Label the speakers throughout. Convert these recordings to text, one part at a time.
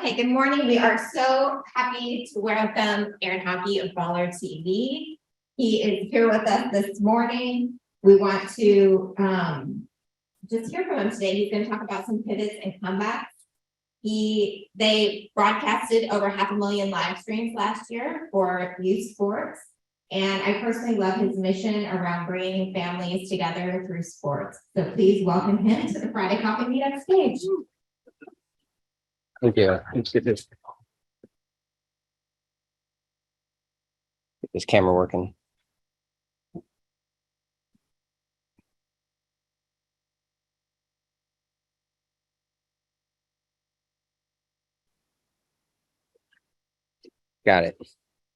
Speaker 1: Okay, good morning. We are so happy to welcome Aaron Hawkey of BallerTV. He is here with us this morning. We want to just hear from him today. He's going to talk about some pivots and comebacks. They broadcasted over 500,000 live streams last year for youth sports. And I personally love his mission around bringing families together through sports. So please welcome him to the Friday Coffee Meetup stage.
Speaker 2: Thank you. Let's get this camera working. Got it.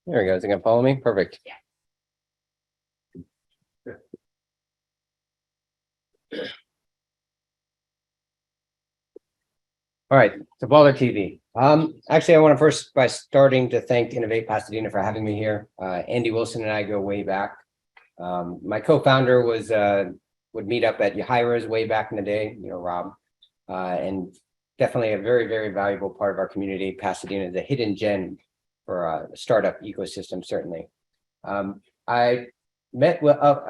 Speaker 2: There we go. Is it gonna follow me? Perfect.
Speaker 1: Yeah.
Speaker 2: All right, so BallerTV. Actually, I want to first by starting to thank Innovate Pasadena for having me here. Andy Wilson and I go way back. My co-founder was would meet up at Yahaira's way back in the day, you know, Rob, and definitely a very, very valuable part of our community. Pasadena is a hidden gem for a startup ecosystem, certainly. I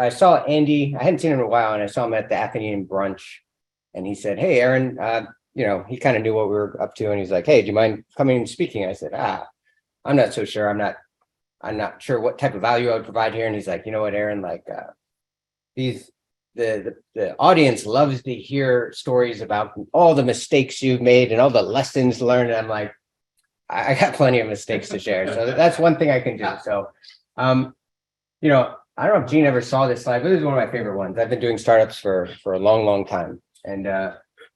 Speaker 2: saw Andy. I hadn't seen him in a while, and I saw him at the Athenaeum brunch, and he said, "Hey, Aaron." You know, he kind of knew what we were up to, and he's like, "Hey, do you mind coming and speaking?" I said, I'm not so sure. I'm not sure what type of value I would provide here." And he's like, "You know what, Aaron, like the audience loves to hear stories about all the mistakes you've made and all the lessons learned." And I'm like, I got plenty of mistakes to share. So that's one thing I can do. So, you know, I don't know if Gene ever saw this slide, but this is one of my favorite ones. I've been doing startups for a long, long time. And,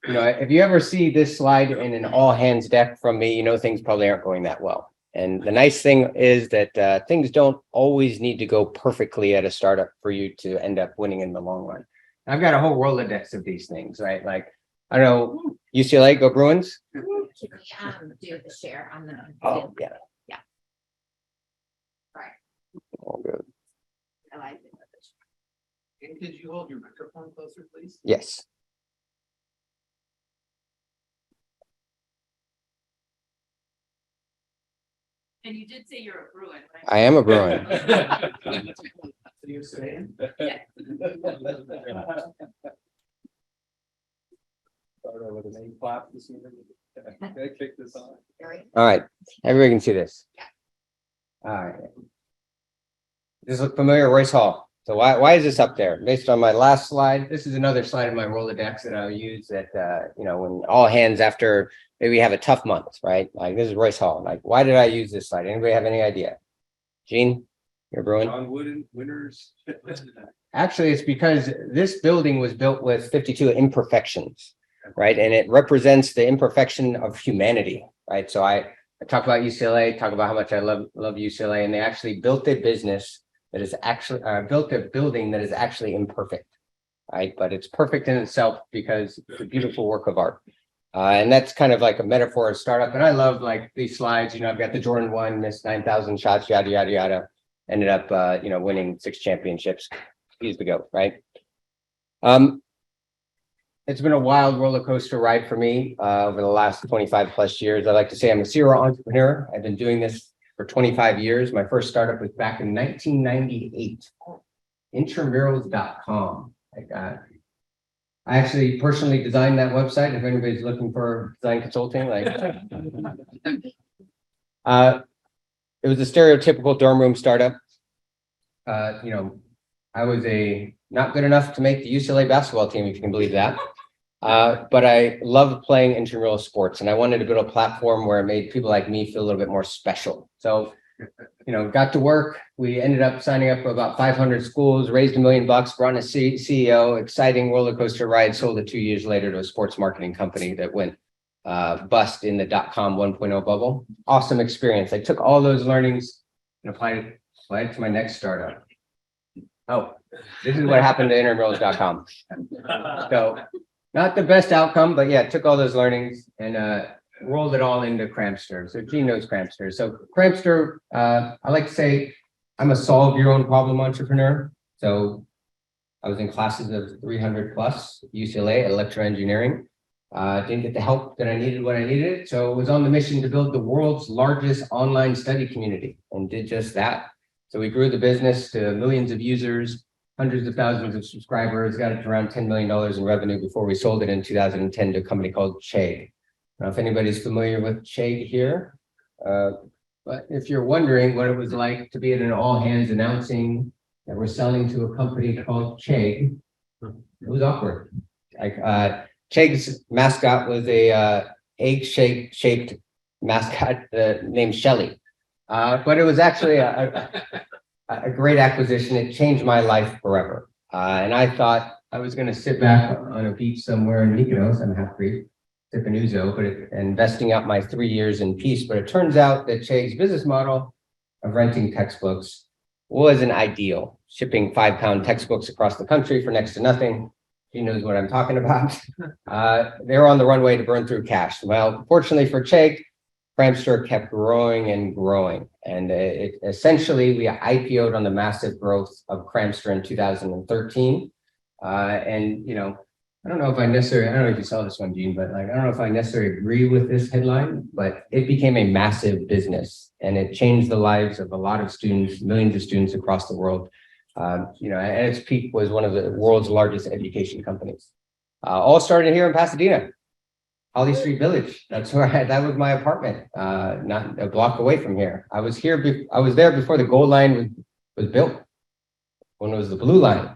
Speaker 2: you know, if you ever see this slide in an all hands deck from me, you know, things probably aren't going that well. And the nice thing is that things don't always need to go perfectly at a startup for you to end up winning in the long run. I've got a whole Rolodex of these things, right? Like, I don't know, UCLA, go Bruins.
Speaker 1: Can we do the share on the
Speaker 2: Oh, yeah.
Speaker 1: Yeah. All right.
Speaker 2: All good.
Speaker 1: I like it.
Speaker 3: And could you hold your microphone closer, please?
Speaker 2: Yes.
Speaker 4: And you did say you're a Bruin, right?
Speaker 2: I am a Bruin.
Speaker 3: So you're saying?
Speaker 4: Yeah.
Speaker 3: Kick this on.
Speaker 2: All right. Everybody can see this. All right. Does this look familiar? Royce Hall. So why is this up there? Based on my last slide, this is another slide of my Rolodex that I'll use that, you know, when all hands after maybe have a tough month, right? Like this is Royce Hall. Like, why did I use this slide? Anybody have any idea? Gene, you're a Bruin?
Speaker 3: John Wooden, winners.
Speaker 2: Actually, it's because this building was built with 52 imperfections, right? And it represents the imperfection of humanity, right? So I talk about UCLA, talk about how much I love UCLA, and they actually built a business that is actually built a building that is actually imperfect, right? But it's perfect in itself because it's a beautiful work of art. And that's kind of like a metaphor of startup. And I love like these slides, you know, I've got the Jordan 1, missed 9,000 shots, yada, yada, yada. Ended up, you know, winning 6 championships. He's the GOAT, right? It's been a wild roller coaster ride for me over the last 25 plus years. I like to say I'm a serial entrepreneur. I've been doing this for 25 years. My first startup was back in 1998, intramurals.com. I actually personally designed that website. If anybody's looking for design consulting, like, it was a stereotypical dorm room startup. You know, I was not good enough to make the UCLA basketball team, if you can believe that. But I loved playing intramural sports, and I wanted to build a platform where it made people like me feel a little bit more special. So, you know, got to work. We ended up signing up for about 500 schools, raised $1 million, brought in a CEO, exciting roller coaster ride, sold it 2 years later to a sports marketing company that went bust in the .com 1.0 bubble. Awesome experience. I took all those learnings and applied it to my next startup. Oh, this is what happened to intramurals.com. So not the best outcome, but yeah, took all those learnings and rolled it all into Crampster. So Gene knows Crampster. So Crampster, I like to say I'm a solve your own problem entrepreneur. So I was in classes of 300 plus UCLA at electroengineering. Didn't get the help that I needed when I needed it. So I was on the mission to build the world's largest online study community and did just that. So we grew the business to millions of users, hundreds of thousands of subscribers, got it to around $10 million in revenue before we sold it in 2010 to a company called Chegg. Now, if anybody's familiar with Chegg here, but if you're wondering what it was like to be at an all hands announcing that we're selling to a company called Chegg, it was awkward. Like Chegg's mascot was a egg-shaped mascot named Shelly. But it was actually a great acquisition. It changed my life forever. And I thought I was going to sit back on a beach somewhere in Mykonos, I'm half-Greek, sipping ouzo, but investing out my 3 years in peace. But it turns out that Chegg's business model of renting textbooks wasn't ideal. Shipping 5-pound textbooks across the country for next to nothing. He knows what I'm talking about. They were on the runway to burn through cash. Well, fortunately for Chegg, Cramster kept growing and growing. And it essentially, we IPO'd on the massive growth of Cramster in 2013. And, you know, I don't know if you saw this one, Gene, but like, I don't know if I necessarily agree with this headline, but it became a massive business and it changed the lives of a lot of students, millions of students across the world. You know, at its peak was one of the world's largest education companies. All started here in Pasadena, Holly Street Village. That's where that was my apartment, not a block away from here. I was there before the gold line was built, when it was the blue line.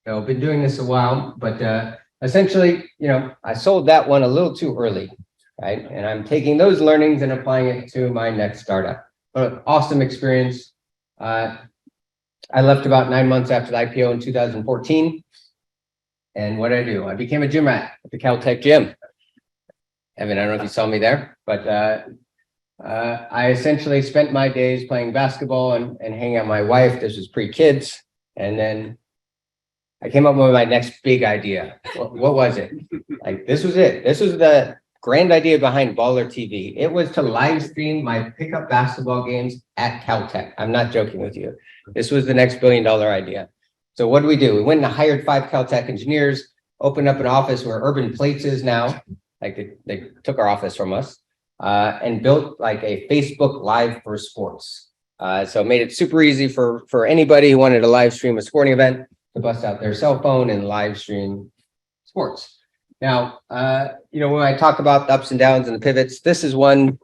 Speaker 2: So I've been doing this a while, but essentially, you know, I sold that one a little too early, right? And I'm taking those learnings and applying it to my next startup. But awesome experience. I left about 9 months after the IPO in 2014. And what did I do? I became a gym rat at the Caltech gym. Evan, I don't know if you saw me there, but I essentially spent my days playing basketball and hanging out with my wife. This was pre-kids. And then I came up with my next big idea. What was it? Like, this was it. This was the grand idea behind BallerTV. It was to live stream my pickup basketball games at Caltech. I'm not joking with you. This was the next $1 billion idea. So what did? We went and hired 5 Caltech engineers, opened up an office where Urban Plates is now. Like they took our office from us, and built like a Facebook Live for sports. So made it super easy for anybody who wanted to live stream a sporting event to bust out their cell phone and live stream sports. Now, you know, when I talk about the ups and downs and the pivots, this is one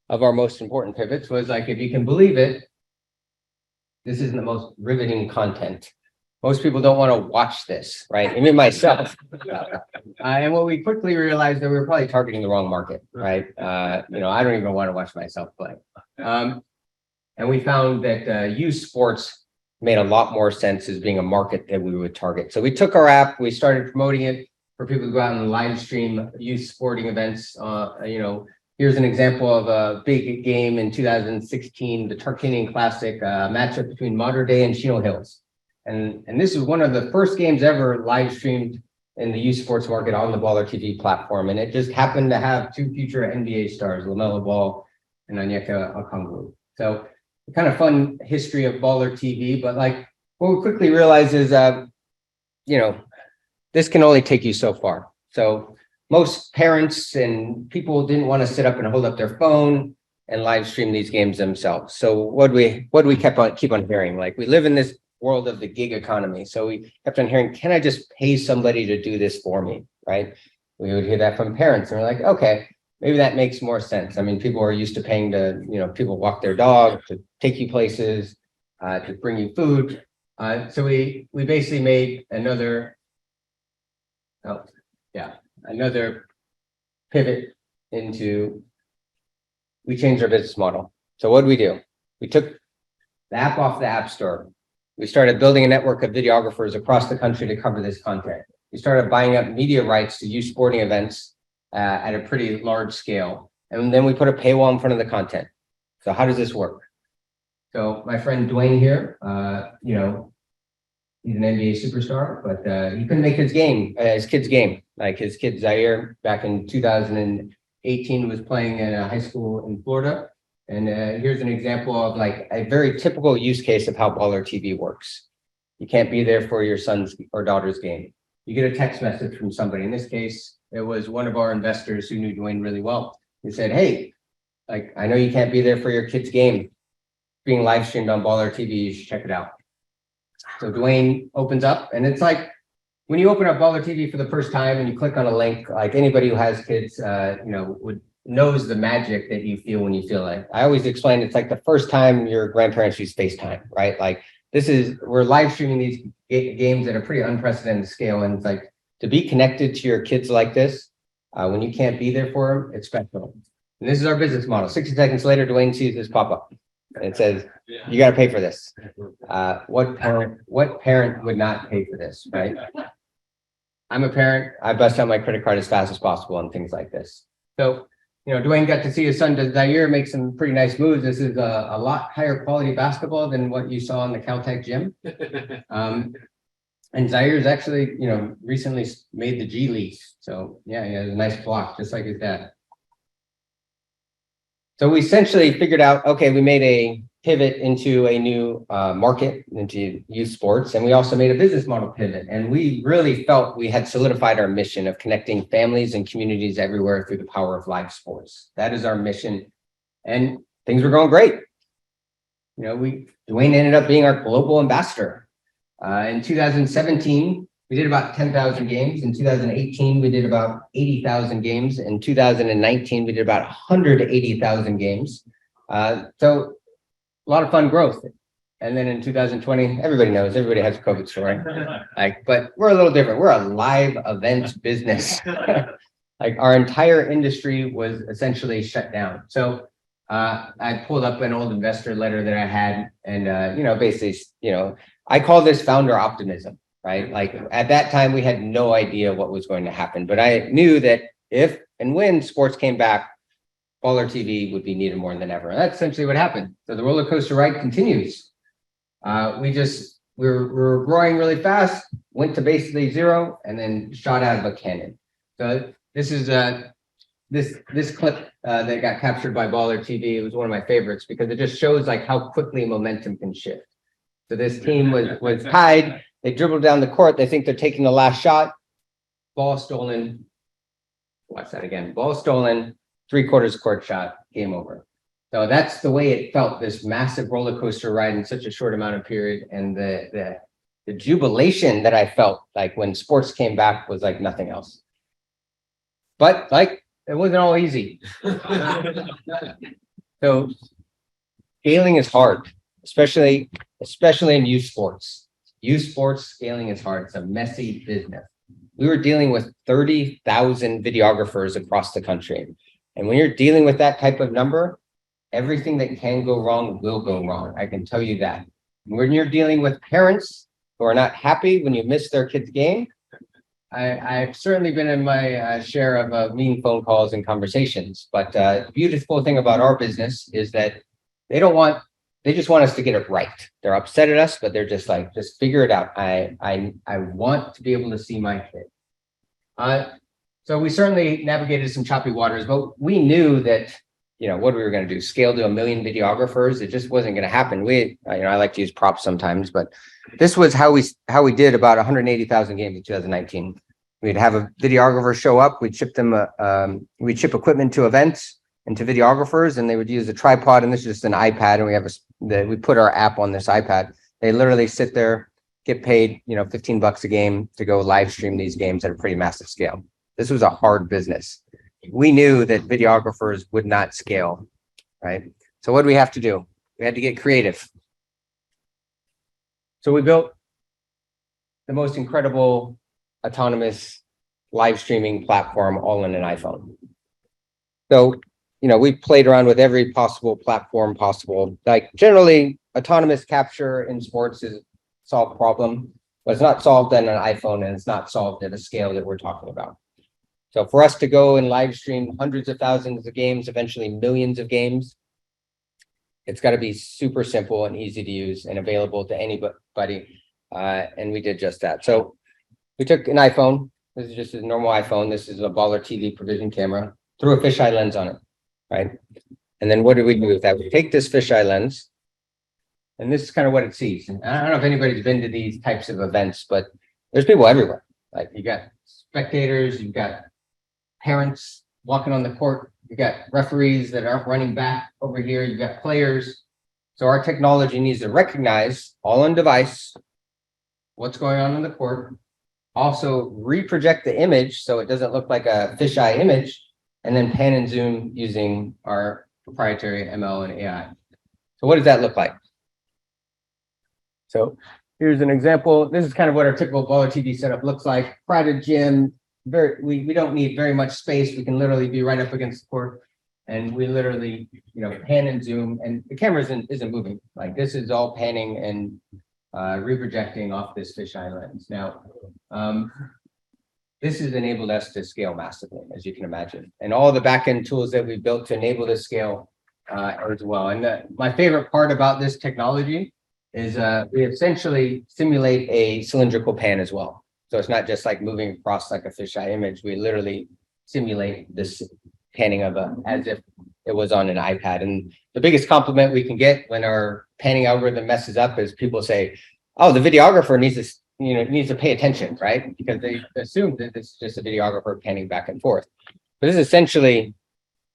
Speaker 2: of our most important pivots. Was like, if you can believe it, this isn't the most riveting content. Most people don't want to watch this, right? Even myself. And what we quickly realized that we were probably targeting the wrong market, right? You know, I don't even want to watch myself play. And we found that youth sports made a lot more sense as being a market that we would target. So we took our app, we started promoting it for people to go out and live stream youth sporting events. You know, here's an example of a big game in 2016, the Tarkanian Classic, matchup between Mater Dei and Chino Hills. And this is one of the first games ever live streamed in the youth sports market on the BallerTV platform. And it just happened to have 2 future NBA stars, LaMelo Ball and Onyeka Okongwu. So kind of fun history of BallerTV, but like what we quickly realized is, you know, this can only take you so far. So most parents and people didn't want to sit up and hold up their phone and live stream these games themselves. So what we keep on hearing, like we live in this world of the gig economy. So we kept on hearing, can I just pay somebody to do this for me, right? We would hear that from parents and we're like, okay, maybe that makes more sense. I mean, people are used to paying to, you know, people walk their dog, to take you places, to bring you food. So we basically made another pivot into, we changed our business model. So what did? We took the app off the App Store. We started building a network of videographers across the country to cover this content. We started buying up media rights to youth sporting events at a pretty large scale. And then we put a paywall in front of the content. So how does this work? So my friend Dwayne here, you know, he's an NBA superstar, but he couldn't make his kid's game. Like his kid Zaire back in 2018 was playing in a high school in Florida. And here's an example of like a very typical use case of how BallerTV works. You can't be there for your son's or daughter's game. You get a text message from somebody. In this case, it was one of our investors who knew Dwayne really well. He said, hey, like, I know you can't be there for your kid's game, being live streamed on BallerTV, you should check it out. So Dwayne opens up, and it's like when you open up BallerTV for the first time and you click on a link, like anybody who has kids, knows the magic that you feel when you feel like. I always explain it's like the first time your grandparents use FaceTime, right? Like we're live streaming these games at a pretty unprecedented scale, and it's like to be connected to your kids like this when you can't be there for them, it's special. And this is our business model. 60 seconds later, Dwayne sees this pop up. And it says, you got to pay for this. What parent would not pay for this, right? I'm a parent. I bust out my credit card as fast as possible and things like this. So, Dwayne got to see his son Zaire make some pretty nice moves. This is a lot higher quality basketball than what you saw in the Caltech gym. And Zaire's actually, recently made the G League. So yeah, he has a nice block, just like his dad. So we essentially figured out, okay, we made a pivot into a new market, into youth sports, and we also made a business model pivot. And we really felt we had solidified our mission of connecting families and communities everywhere through the power of live sports. That is our mission, and things were going great. Dwayne ended up being our global ambassador. In 2017, we did about 10,000 games. In 2018, we did about 80,000 games. In 2019, we did about 180,000 games. So a lot of fun growth. And then in 2020, everybody has a COVID story. But we're a little different. We're a live events business. Like our entire industry was essentially shut down. So I pulled up an old investor letter that I had, and basically, I call this founder optimism, right? Like at that time, we had no idea what was going to happen, but I knew that if and when sports came back, BallerTV would be needed more than ever. And that's essentially what happened. So the roller coaster ride continues. We're growing really fast, went to basically zero, and then shot out of a cannon. So this is this clip that got captured by BallerTV. It was one of my favorites because it just shows like how quickly momentum can shift. So this team was tied. They dribbled down the court. They think they're taking the last shot. Ball stolen. Watch that again. Ball stolen. 3/4 court shot. Game over. So that's the way it felt. This massive roller coaster ride in such a short amount of period, and the jubilation that I felt like when sports came back was like nothing else. But like it wasn't all easy. So scaling is hard, especially in youth sports. Youth sports scaling is hard. It's a messy business. We were dealing with 30,000 videographers across the country. And when you're dealing with that type of number, everything that can go wrong will go wrong. I can tell you that. When you're dealing with parents who are not happy when you miss their kid's game, I've certainly been in my share of mean phone calls and conversations. But the beautiful thing about our business is that they just want us to get it right. They're upset at us, but they're just like, just figure it out. I want to be able to see my kid. So we certainly navigated some choppy waters, but we knew that, what we were going to do, scale to 1 million videographers. It just wasn't going to happen. I like to use props sometimes, but this was how we did about 180,000 games in 2019. We'd have a videographer show up. We'd ship them, we'd ship equipment to events and to videographers, and they would use a tripod, and this is just an iPad, and we put our app on this iPad. They literally sit there, get paid, $15 a game to go live stream these games at a pretty massive scale. This was a hard business. We knew that videographers would not scale, right? So what do we have to do? We had to get creative. So we built the most incredible autonomous live streaming platform all in an iPhone. So, we played around with every possible platform possible. Like generally, autonomous capture in sports is a solved problem, but it's not solved on an iPhone, and it's not solved at a scale that we're talking about. So for us to go and live stream hundreds of thousands of games, eventually millions of games, it's got to be super simple and easy to use and available to anybody. And we did just that. So we took an iPhone. This is just a normal iPhone. This is a BallerTV Provision camera. Threw a fisheye lens on it, right? And then what do we do with that? We take this fisheye lens, and this is kind of what it sees. And I don't know if anybody's been to these types of events, but there's people everywhere. Like you got spectators, you've got parents walking on the court. You got referees that aren't running back over here. You got players. So our technology needs to recognize all on device what's going on the court. Also reproject the image so it doesn't look like a fisheye image, and then pan and zoom using our proprietary ML and AI. So what does that look like? So here's an example. This is kind of what our typical BallerTV setup looks like. Private gym. We don't need very much space. We can literally be right up against the court, and we literally, pan and zoom, and the camera isn't moving. Like this is all panning and reprojecting off this fisheye lens. Now, this has enabled us to scale massively, as you can imagine, and all the backend tools that we built to enable this scale as well. And my favorite part about this technology is we essentially simulate a cylindrical pan as well. So it's not just like moving across like a fisheye image. We literally simulate this panning of as if it was on an iPad. And the biggest compliment we can get when our panning algorithm messes up is people say, "Oh, the videographer needs to, needs to pay attention," right? Because they assume that it's just a videographer panning back and forth. But this essentially,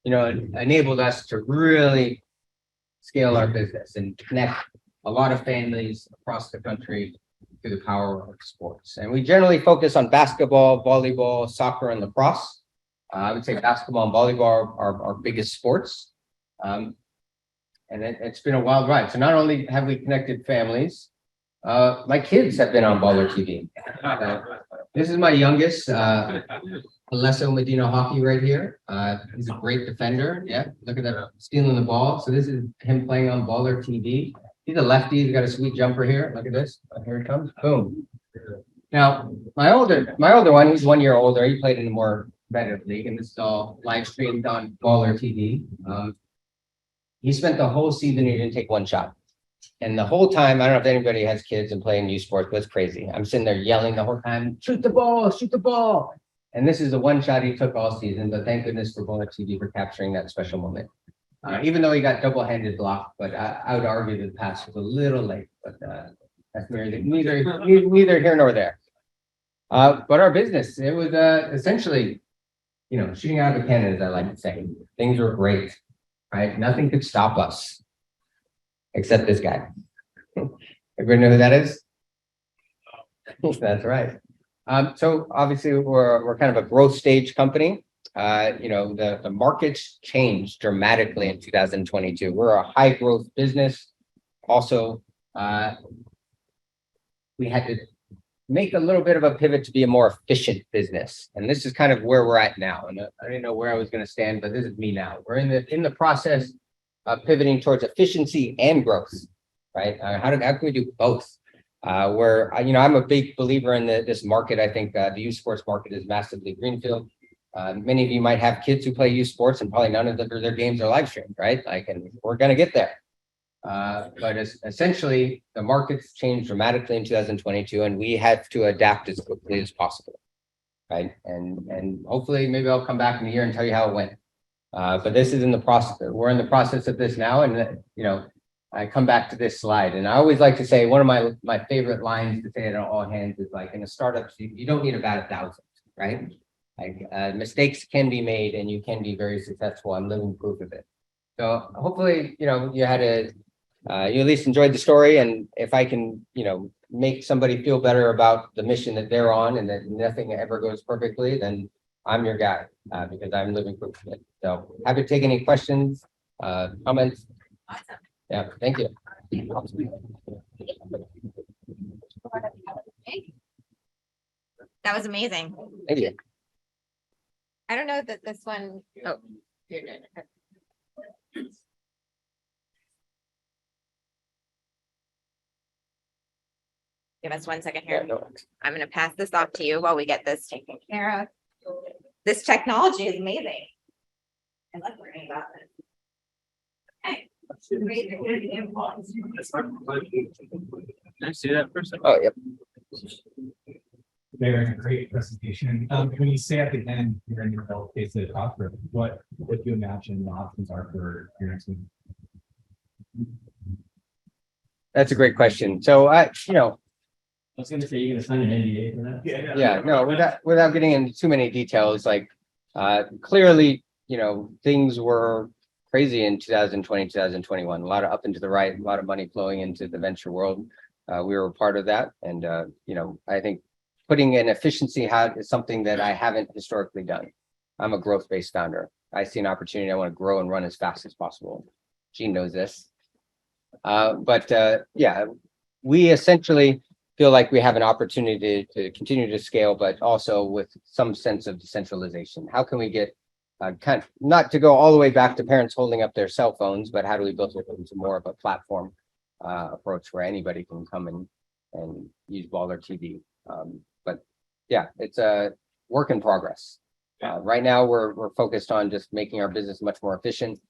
Speaker 2: enabled us to really scale our business and connect a lot of families across the country to the power of sports. And we generally focus on basketball, volleyball, soccer, and lacrosse. I would say basketball and volleyball are our biggest sports. And it's been a wild ride. So not only have we connected families, my kids have been on BallerTV. This is my youngest, Alesso Medina Hawkey right here. He's a great defender. Yeah, look at that, stealing the ball. So this is him playing on BallerTV. He's a lefty. He's got a sweet jumper here. Look at this. Here he comes. Boom. Now, my older one, he's 1 year older. He played in a more competitive league, and this is all live streamed on BallerTV. He spent the whole season, he didn't take one shot. And the whole time, I don't know if anybody has kids and playing youth sports, but it's crazy. I'm sitting there yelling the whole time, "Shoot the ball, shoot the ball." And this is the one shot he took all season, but thank goodness for BallerTV for capturing that special moment. Even though he got double-handed blocked, but I would argue the pass was a little late, but that's neither here nor there. But our business, it was essentially, shooting out of a cannon, as I like to say. Things were great, right? Nothing could stop us, except this guy. Everybody know who that is? That's right. So obviously we're kind of a growth stage company. The markets changed dramatically in 2022. We're a high growth business. Also, we had to make a little bit of a pivot to be a more efficient business. And this is kind of where we're at now. And I didn't know where I was going to stand, but this is me now. We're in the process of pivoting towards efficiency and growth, right? How can we do both? I'm a big believer in this market. I think the youth sports market is massively greenfield. Many of you might have kids who play youth sports, and probably none of their games are live streamed, right? And we're going to get there. But essentially, the market's changed dramatically in 2022, and we have to adapt as quickly as possible, right? And hopefully, maybe I'll come back in a year and tell you how it went. But this is in the process. We're in the process of this now, and I come back to this slide, and I always like to say one of my favorite lines to say it on all hands is like, in a startup, you don't need about 1,000, right? Mistakes can be made, and you can be very successful. I'm living proof of it. So hopefully, you at least enjoyed the story, and if I can, make somebody feel better about the mission that they're on, and that nothing ever goes perfectly, then I'm your guy, because I'm living proof of it. So happy to take any questions, comments.
Speaker 4: Awesome.
Speaker 2: Yeah, thank you.
Speaker 1: That was amazing.
Speaker 2: Thank you.
Speaker 1: I don't know that this one, oh, you're doing it. Give us 1 second here.
Speaker 2: Yeah, no.
Speaker 1: I'm going to pass this off to you while we get this taken care of. This technology is amazing. I love learning about this. Okay.
Speaker 3: Can I see that for a second?
Speaker 2: Oh, yep.
Speaker 5: Very great presentation. When you say at the end, you're in your developed phase of the offer, what do you imagine the options are for your next move?
Speaker 2: That's a great question. So
Speaker 5: I was going to say, you're going to sign an NDA for that?
Speaker 2: yeah, no, without getting into too many details, like, Clearly, things were crazy in 2020, 2021, a lot of up and to the right, a lot of money flowing into the venture world. We were a part of that. And, I think putting an efficiency hat is something that I haven't historically done. I'm a growth-based founder. I see an opportunity. I want to grow and run as fast as possible. Gene knows this. Yeah, we essentially feel like we have an opportunity to continue to scale, but also with some sense of decentralization. How can we get kind of not to go all the way back to parents holding up their cell phones, but how do we build it into more of a platform approach where anybody can come and use BallerTV? But yeah, it's a work in progress. Right now, we're focused on just making our business much more efficient.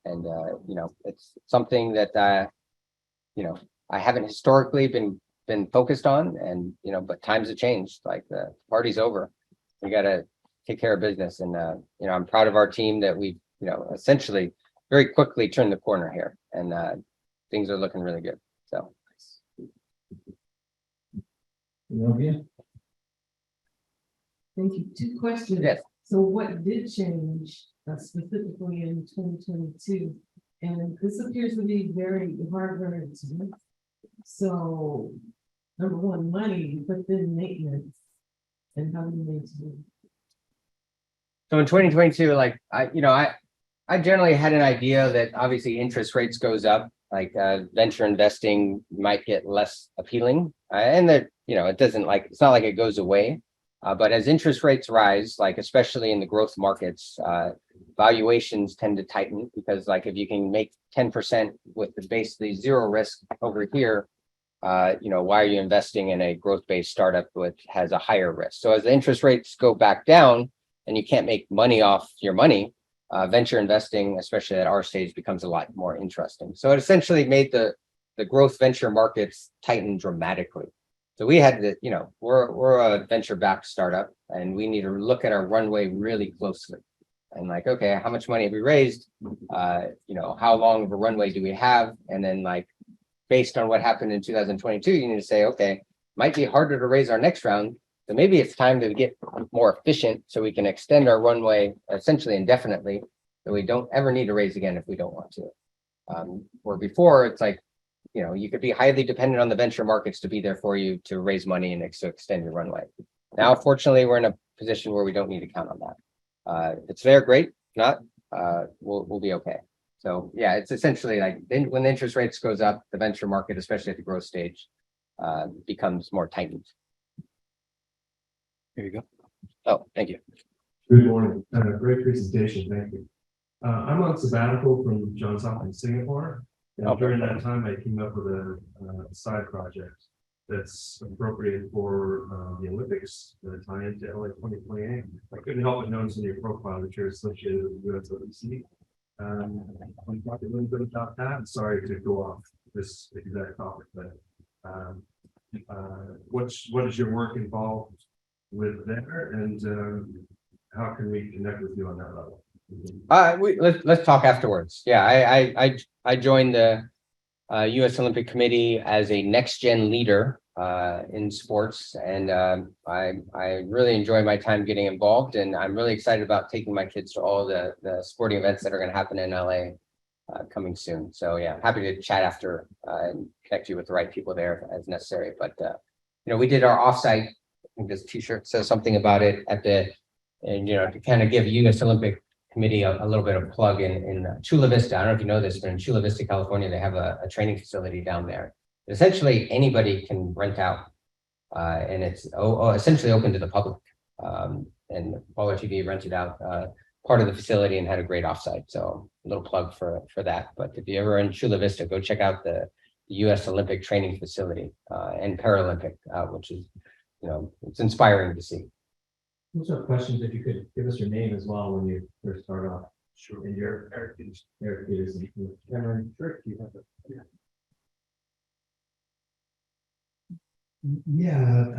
Speaker 2: It's something that I haven't historically been focused on, and but times have changed. Like the party's over, we got to take care of business, and I'm proud of our team that we essentially very quickly turned the corner here, and things are looking really good. So.
Speaker 6: Thank you. Two questions.
Speaker 2: Yes.
Speaker 6: So what did change specifically in 2022? And this appears to be very hardware intensive. So number one, money, but then maintenance. And how do you maintain?
Speaker 2: So in 2022, like I generally had an idea that obviously interest rates goes up, like venture investing might get less appealing, and that it's not like it goes away. But as interest rates rise, like especially in the growth markets, valuations tend to tighten, because like if you can make 10% with basically zero risk over here, why are you investing in a growth-based startup which has a higher risk? So as the interest rates go back down and you can't make money off your money, venture investing, especially at our stage, becomes a lot more interesting. So it essentially made the growth venture markets tighten dramatically. So we had to, we're a venture-backed startup, and we need to look at our runway really closely. And like, okay, how much money have we raised? How long of a runway do we have? And then like, based on what happened in 2022, you need to say, okay, might be harder to raise our next round. So maybe it's time to get more efficient so we can extend our runway essentially indefinitely, so we don't ever need to raise again if we don't want to. Where before it's like, you could be highly dependent on the venture markets to be there for you to raise money and to extend your runway. Now, fortunately, we're in a position where we don't need to count on that. If it's there, great. If not, we'll be okay. So yeah, it's essentially like when the interest rates goes up, the venture market, especially at the growth stage, becomes more tightened. Here you go. Oh, thank you.
Speaker 7: Good morning. Great presentation. Thank you. I'm on sabbatical from Johns Hopkins, Singapore. And during that time, I came up with a side project that's appropriate for the Olympics that tie into LA 2028. I couldn't help but notice in your profile that you're associated with the USODC. I'll talk a little bit about that. I'm sorry to go off this exact topic, but what is your work involved with there, and how can we connect with you on that level?
Speaker 2: Let's talk afterwards. Yeah, I joined the U.S. Olympic Committee as a NextGen Leader in sports, and I really enjoy my time getting involved, and I'm really excited about taking my kids to all the sporting events that are going to happen in LA coming soon. So yeah, happy to chat after and connect you with the right people there as necessary. But we did our offsite. I think this T-shirt says something about it and to kind of give U.S. Olympic Committee a little bit of plug in Chula Vista. I don't know if you know this, but in Chula Vista, California, they have a training facility down there. Essentially, anybody can rent out, and it's essentially open to the public. And BallerTV rented out part of the facility and had a great offsite. So a little plug for that. But if you're ever in Chula Vista, go check out the U.S. Olympic training facility and Paralympic, which is, it's inspiring to see.
Speaker 5: Those are questions. If you could give us your name as well when you first start off.
Speaker 7: Sure.
Speaker 5: And your Eric Peterson. Cameron, sure. You have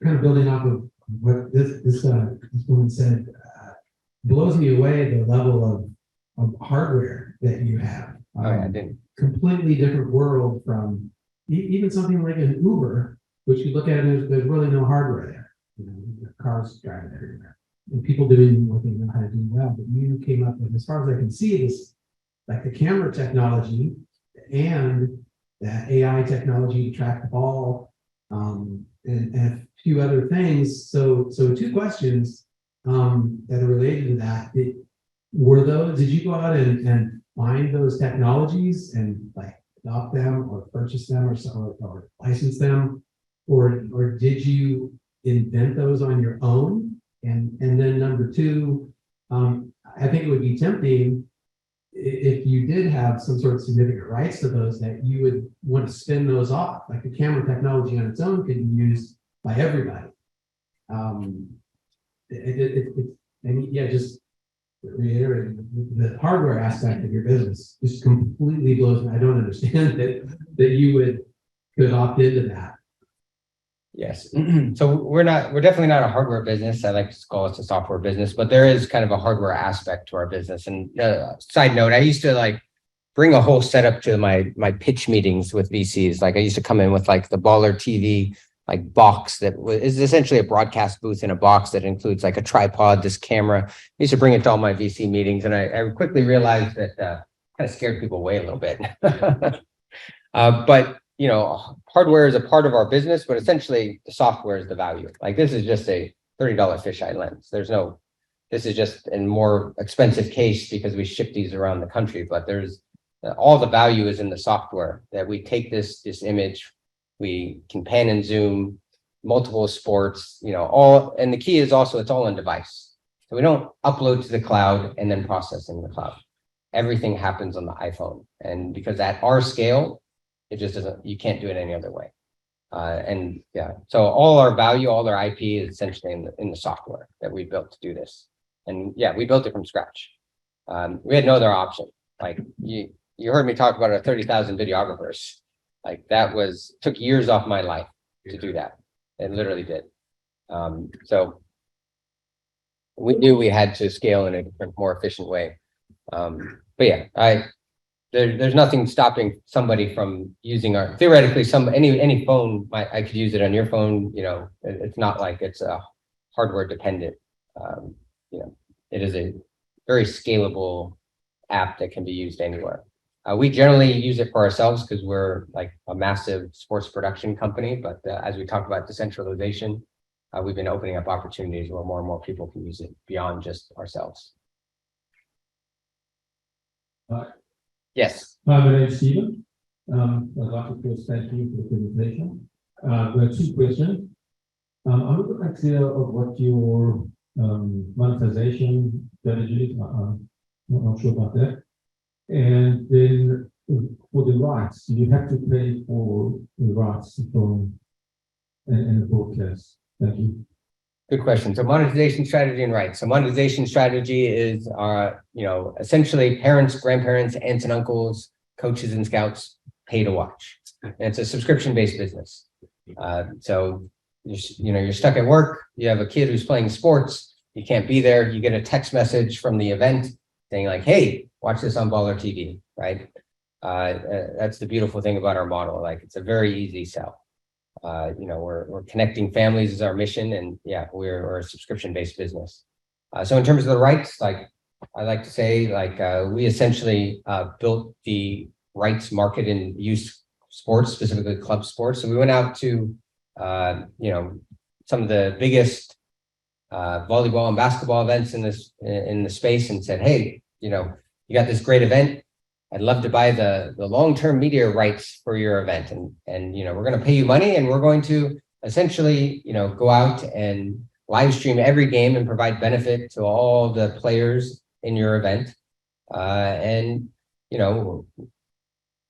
Speaker 8: kind of building off of what this woman said, blows me away the level of hardware that you have.
Speaker 2: I didn't.
Speaker 8: Completely different world from even something like an Uber, which you look at and there's really no hardware there. The cars driving everywhere. and people doing what they know how to do well, but you came up with, as far as I can see, this, like the camera technology and that AI technology to track the ball, and a few other things. So two questions that are related to that. Did you go out and find those technologies and like adopt them or purchase them or license them? Or did you invent those on your own? And then number two, I think it would be tempting if you did have some sort of significant rights to those, that you would want to spin those off. Like the camera technology on its own could be used by everybody. And yeah, just reiterating, the hardware aspect of your business just completely blows me. I don't understand that you could opt into that.
Speaker 2: Yes. So we're definitely not a hardware business. I like to call us a software business, but there is kind of a hardware aspect to our business. And side note, I used to like bring a whole setup to my pitch meetings with VCs. Like I used to come in with like the BallerTV like box that is essentially a broadcast booth in a box that includes like a tripod, this camera. I used to bring it to all my VC meetings, and I quickly realized that kind of scared people away a little bit. But you know, hardware is a part of our business, but essentially the software is the value. Like this is just a $30 fisheye lens. This is just a more expensive case because we ship these around the country, but there's all the value is in the software that we take this image, we can pan and zoom multiple sports, you know, and the key is also it's all on device. So we don't upload to the cloud and then process in the cloud. Everything happens on the iPhone. And because at our scale, it just doesn't, you can't do it any other way. And yeah, so all our value, all our IP is essentially in the software that we built to do this. And yeah, we built it from scratch. We had no other option. Like you heard me talk about our 30,000 videographers. Like that took years off my life to do that. It literally did. So we knew we had to scale in a different, more efficient way. But yeah, there's nothing stopping somebody from using our, theoretically, any phone, I could use it on your phone. You know, it's not like it's a hardware dependent. You know, it is a very scalable app that can be used anywhere. We generally use it for ourselves because we're like a massive sports production company. But as we talk about decentralization, we've been opening up opportunities where more and more people can use it beyond just ourselves. Yes.
Speaker 9: Hi, my name is Stephen. I'd like to first thank you for the presentation. There are two questions. I'm not quite clear of what your monetization strategy is. I'm not sure about that. And then for the rights, you have to pay for the rights from and the broadcast. Thank you.
Speaker 2: Good question. So monetization strategy and rights. So monetization strategy is, you know, essentially parents, grandparents, aunts and uncles, coaches and scouts pay to watch. And it's a subscription-based business. So you're stuck at work. You have a kid who's playing sports. You can't be there. You get a text message from the event saying like, "Hey, watch this on BallerTV," right? That's the beautiful thing about our model. Like it's a very easy sell. You know, we're connecting families is our mission, and yeah, we're a subscription-based business. So in terms of the rights, like I like to say, like we essentially built the rights market in youth sports, specifically club sports. So we went out to you know, some of the biggest volleyball and basketball events in the space and said, "Hey, you know, you got this great event. I'd love to buy the long-term media rights for your event. And you know, we're going to pay you money and we're going to essentially, you know, go out and live stream every game and provide benefit to all the players in your event. And, you know,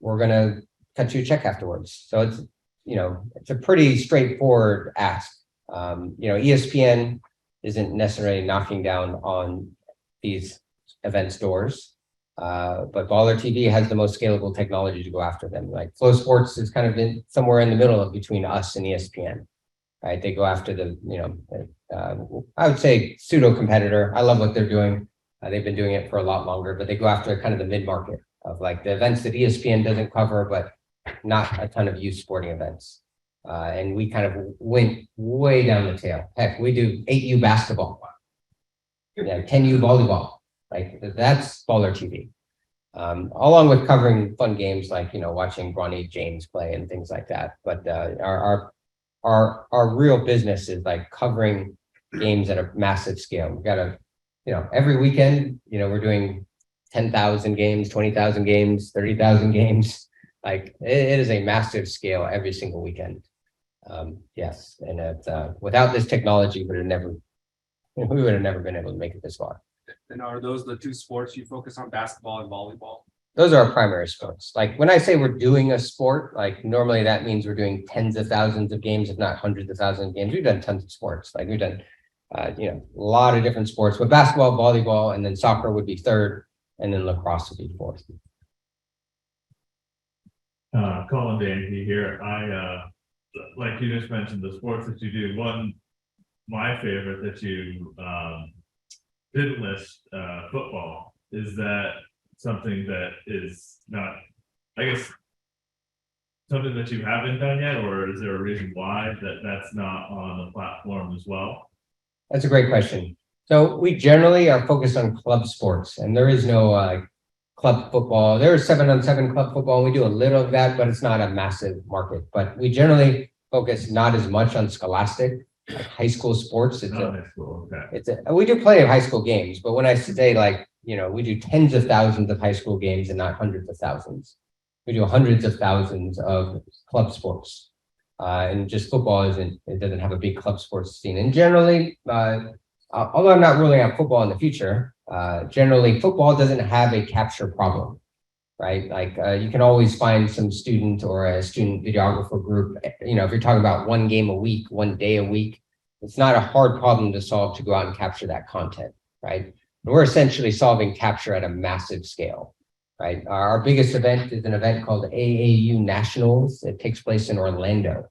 Speaker 2: we're going to cut you a check afterwards." So it's, you know, it's a pretty straightforward ask. You know, ESPN isn't necessarily knocking down on these events doors. But BallerTV has the most scalable technology to go after them. Like Flow Sports is kind of somewhere in the middle between us and ESPN, right? They go after the, you know, I would say pseudo competitor. I love what they're doing. They've been doing it for a lot longer, but they go after kind of the mid-market of like the events that ESPN doesn't cover, but not a ton of youth sporting events. And we kind of went way down the tail. Heck, we do 8U basketball. 10U volleyball, like that's BallerTV. Along with covering fun games like, watching Bronny James play and things like that. But our real business is like covering games at a massive scale. We've got to, every weekend, we're doing 10,000 games, 20,000 games, 30,000 games. Like it is a massive scale every single weekend. Yes, and without this technology, we would have never been able to make it this far.
Speaker 3: And are those the two sports you focus on, basketball and volleyball?
Speaker 2: Those are our primary sports. Like when I say we're doing a sport, like normally that means we're doing tens of thousands of games, if not hundreds of thousands of games. We've done tons of sports. Like we've done, a lot of different sports, but basketball, volleyball, and then soccer would be third, and then lacrosse would be fourth.
Speaker 7: Colin Danby here. Like you just mentioned, the sports that you do. My favorite that you didn't list, football. Is that something that is not, I guess, something that you haven't done yet, or is there a reason why that's not on the platform as well?
Speaker 2: That's a great question. So we generally are focused on club sports, and there is no club football. There is 7-on-7 club football. We do a little of that, but it's not a massive market. But we generally focus not as much on scholastic, like high school sports.
Speaker 7: High school, okay.
Speaker 2: We do plenty of high school games, but when I say like, we do tens of thousands of high school games and not hundreds of thousands. We do hundreds of thousands of club sports. And just football it doesn't have a big club sports scene. And generally, although I'm not ruling out football in the future, generally football doesn't have a capture problem, right? Like you can always find some student or a student videographer group, if you're talking about one game a week, one day a week, it's not a hard problem to solve to go out and capture that content, right? And we're essentially solving capture at a massive scale, right? Our biggest event is an event called AAU Nationals. It takes place in Orlando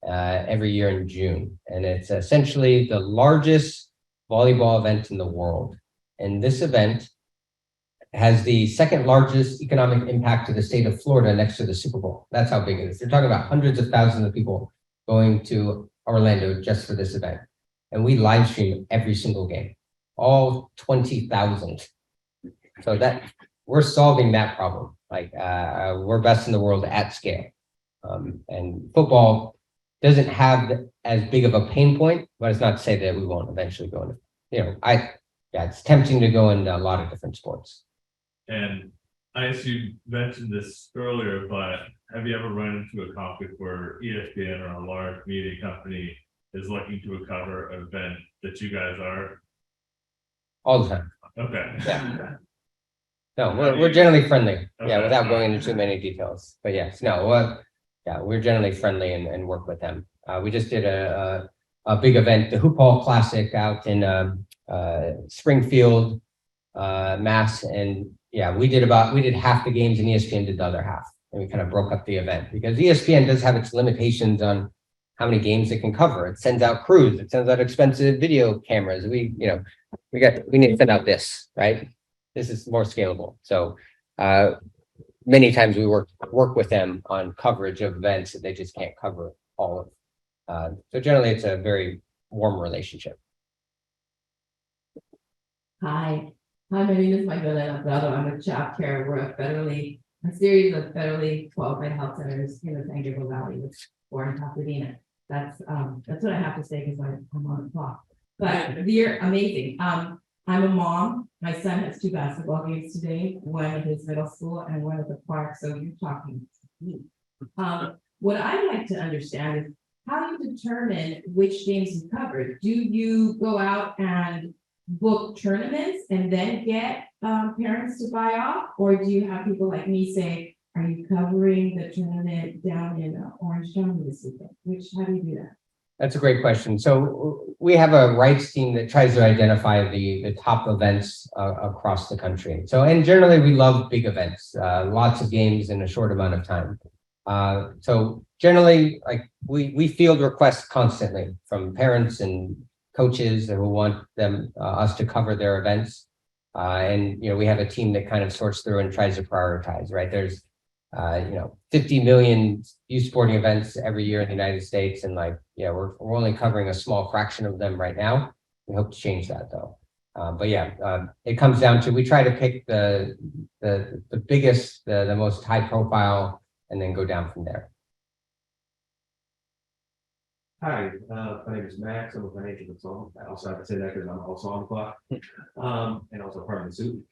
Speaker 2: every year in June. And it's essentially the largest volleyball event in the world. And this event has the second largest economic impact to the state of Florida next to the Super Bowl. That's how big it is. They're talking about hundreds of thousands of people going to Orlando just for this event. And we live stream every single game, all 20,000. So that we're solving that problem. Like we're best in the world at scale. And football doesn't have as big of a pain point, but it's not to say that we won't eventually go into, it's tempting to go into a lot of different sports.
Speaker 7: And I guess you mentioned this earlier, but have you ever run into a conflict where ESPN or a large media company is looking to cover an event that you guys are?
Speaker 2: All the time.
Speaker 7: Okay.
Speaker 2: Yeah. No, we're generally friendly.
Speaker 7: Okay.
Speaker 2: Yeah, without going into too many details. But yes, no, we're generally friendly and work with them. We just did a big event, the Hoop Hall Classic out in Springfield, Mass, and we did half the games and ESPN did the other half, and we kind of broke up the event because ESPN does have its limitations on how many games it can cover. It sends out crews, it sends out expensive video cameras. We need to send out this, right? This is more scalable. So many times we work with them on coverage of events that they just can't cover all of. So generally it's a very warm relationship.
Speaker 10: Hi, my name is Magdalena Prado. I'm a child care. We're a series of federally qualified health centers in the San Gabriel Valley, or in Pasadena. That's what I have to say because I'm on the clock. But you're amazing. I'm a mom. My son has 2 basketball games today, one at his middle school and one at the park. So you're talking to me. What I'd like to understand is how you determine which games you cover. Do you go out and book tournaments and then get parents to buy off, or do you have people like me say, are you covering the tournament down in Orange County this weekend? How do you do that?
Speaker 2: That's a great question. So we have a rights team that tries to identify the top events across the country. And generally we love big events, lots of games in a short amount of time. So generally, like we field requests constantly from parents and coaches who want us to cover their events. And we have a team that kind of sorts through and tries to prioritize, right? There's 50 million youth sporting events every year in the United States. And we're only covering a small fraction of them right now. We hope to change that though. But yeah, it comes down to, we try to pick the biggest, the most high profile, and then go down from there.
Speaker 7: Hi, my name is Max. I'm a financial consultant. I also have to say that because I'm also on the clock. And also part of the suit.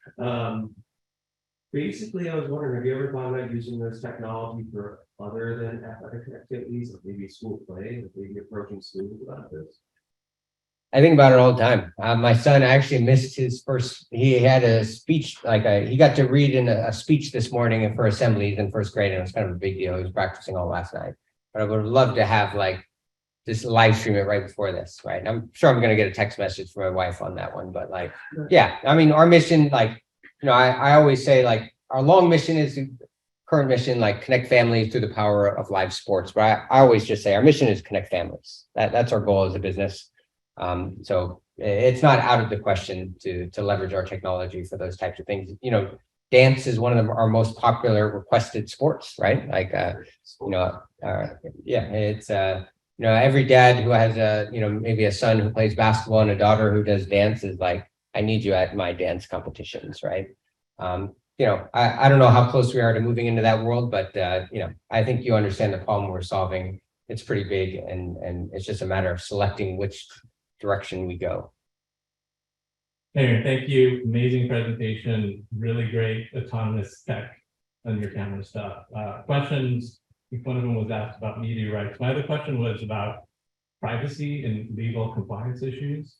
Speaker 7: Basically, I was wondering, have you ever thought about using this technology for other than athletic activities, like maybe school play, like maybe approaching students about this?
Speaker 2: I think about it all the time. My son actually missed his first, he had a speech, he got to read in a speech this morning for assemblies in first grade, and it was kind of a big deal. He was practicing all last night. But I would love to have just live stream it right before this, right? And I'm sure I'm going to get a text message from my wife on that one, but yeah, I mean, our mission, I always say our long mission is current mission, connect families through the power of live sports. But I always just say our mission is connect families. That's our goal as a business. So it's not out of the question to leverage our technology for those types of things. Dance is one of our most popular requested sports, right? It's every dad who has maybe a son who plays basketball and a daughter who does dance is I need you at my dance competitions, right? I don't know how close we are to moving into that world, but I think you understand the problem we're solving. It's pretty big, and it's just a matter of selecting which direction we go.
Speaker 5: Aaron, thank you. Amazing presentation. Really great autonomous tech on your camera stuff. Questions. I think one of them was asked about media rights. My other question was about privacy and legal compliance issues.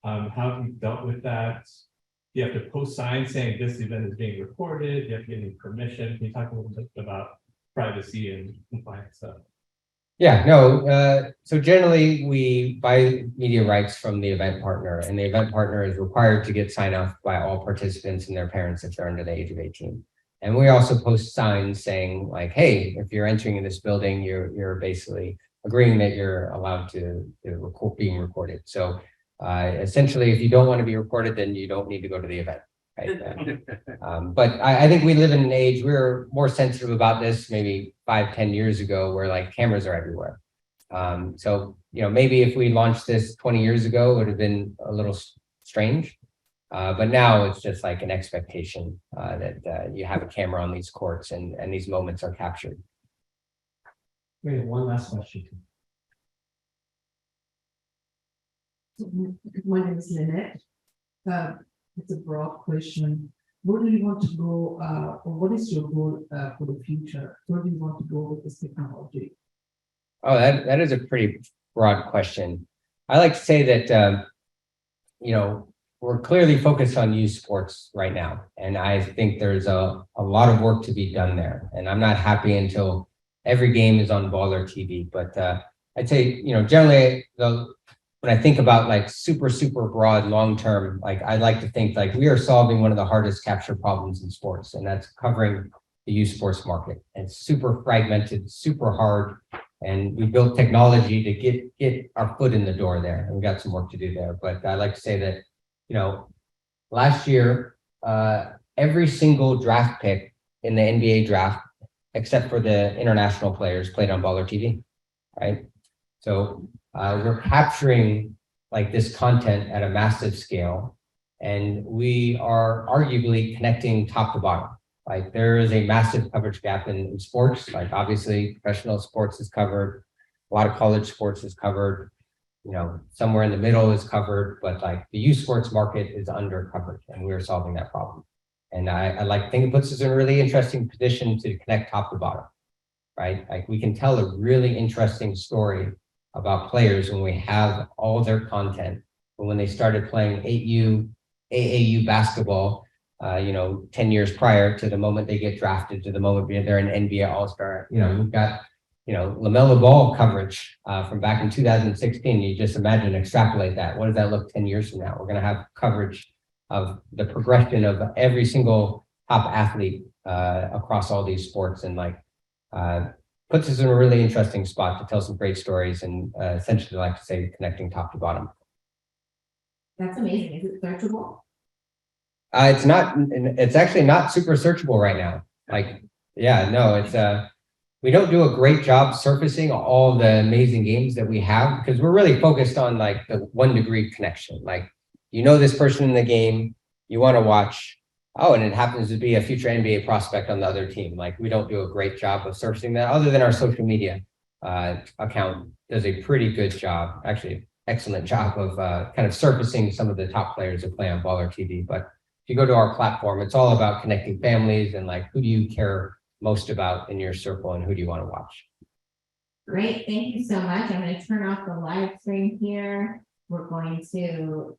Speaker 5: How have you dealt with that? You have to post signs saying this event is being recorded. You have to get any permission. Can you talk a little bit about privacy and compliance stuff?
Speaker 2: Yeah, no. So generally, we buy media rights from the event partner, and the event partner is required to get sign off by all participants and their parents if they're under the age of 18. And we also post signs saying hey, if you're entering in this building, you're basically agreeing that you're allowed to record being recorded. So essentially, if you don't want to be recorded, then you don't need to go to the event. Right? But I think we live in an age, we were more sensitive about this maybe 5-10 years ago, where cameras are everywhere. So maybe if we launched this 20 years ago, it would have been a little strange. But now it's just an expectation that you have a camera on these courts and these moments are captured.
Speaker 8: We have one last question.
Speaker 6: My name is Lynette. It's a broad question. Where do you want to go, or what is your goal for the future? Where do you want to go with this technology?
Speaker 2: Oh, that is a pretty broad question. I like to say that, we're clearly focused on youth sports right now. And I think there's a lot of work to be done there. And I'm not happy until every game is on BallerTV. But I'd say, generally, when I think about super broad long term, I like to think we are solving one of the hardest capture problems in sports, and that's covering the youth sports market. And it's super fragmented, super hard, and we built technology to get our foot in the door there. And we got some work to do there. But I like to say that last year every single draft pick in the NBA draft, except for the international players, played on BallerTV, right? So we're capturing this content at a massive scale, and we are arguably connecting top to bottom. There is a massive coverage gap in sports. Obviously professional sports is covered, a lot of college sports is covered, somewhere in the middle is covered, but the youth sports market is undercovered, and we're solving that problem. And I think it puts us in a really interesting position to connect top to bottom, right? We can tell a really interesting story about players when we have all their content. But when they started playing AAU basketball, 10 years prior to the moment they get drafted to the moment they're an NBA All-Star, we've got, LaMelo Ball coverage from back in 2016. You just imagine, extrapolate that. What does that look 10 years from now? We're going to have coverage of the progression of every single top athlete across all these sports, and puts us in a really interesting spot to tell some great stories, and essentially like to say connecting top to bottom.
Speaker 10: That's amazing. Is it searchable?
Speaker 2: It's not, it's actually not super searchable right now. It's we don't do a great job surfacing all the amazing games that we have, because we're really focused on the 1 degree connection. you know this person in the game, you want to watch. Oh, and it happens to be a future NBA prospect on the other team. Like, we don't do a great job of surfacing that, other than our social media account does a pretty good job, actually excellent job of kind of surfacing some of the top players that play on BallerTV. But if you go to our platform, it's all about connecting families and like, who do you care most about in your circle and who do you want to watch?
Speaker 1: Great, thank you so much. I'm gonna turn off the live stream here. We're going to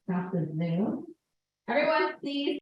Speaker 1: stop the Zoom. Everyone, please